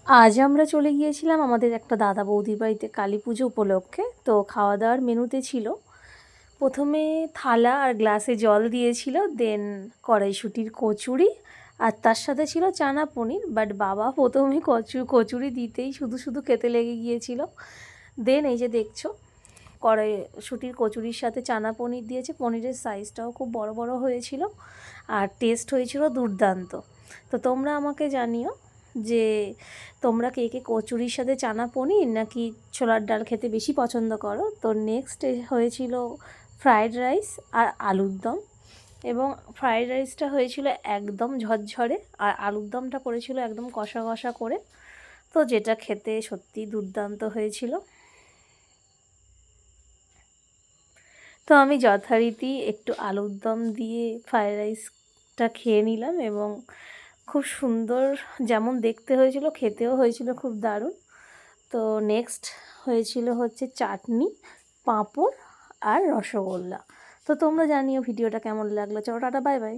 আজ আমরা চলে গিয়েছিলাম আমাদের একটা দাদা বৌদির বাড়িতে কালী পুজো উপলক্ষে। তো খাওয়া দাওয়ার মেনুতে ছিল প্রথমে থালা আর গ্লাসে জল দিয়েছিল, দেন কড়াইশুঁটির কচুরি, আর তার সাথে ছিল চানা পনির। বাট বাবা প্রথমে কচুরি দিতেই শুধু শুধু খেতে লেগে গিয়েছিল। দেন এই যে দেখছো কড়াইশুঁটির কচুরির সাথে চানা পনির দিয়েছে, পনিরের সাইজটাও খুব বড় বড় হয়েছিল আর টেস্ট হয়েছিল দুর্দান্ত। তো তোমরা আমাকে জানিও যে তোমরা কে কে কচুরির সাথে চানা পনির নাকি ছোলার ডাল খেতে বেশি পছন্দ করো। তো নেক্সট হয়েছিল ফ্রায়েড রাইস আর আলুর দম, এবং ফ্রায়েড রাইসটা হয়েছিল একদম ঝরঝরে আর আলুর দমটা করেছিল একদম কষা কষা করে। তো যেটা খেতে সত্যি দুর্দান্ত হয়েছিল। তো আমি যথারীতি একটু আলুর দম দিয়ে ফ্রায়েড রাইসটা খেয়ে নিলাম, এবং খুব সুন্দর যেমন দেখতে হয়েছিল খেতেও হয়েছিল খুব দারুণ। তো নেক্সট হয়েছিল হচ্ছে চাটনি, পাঁপড় আর রসগোল্লা। তো তোমরা জানিও ভিডিওটা কেমন লাগলো। চলো টাটা, বাই বাই।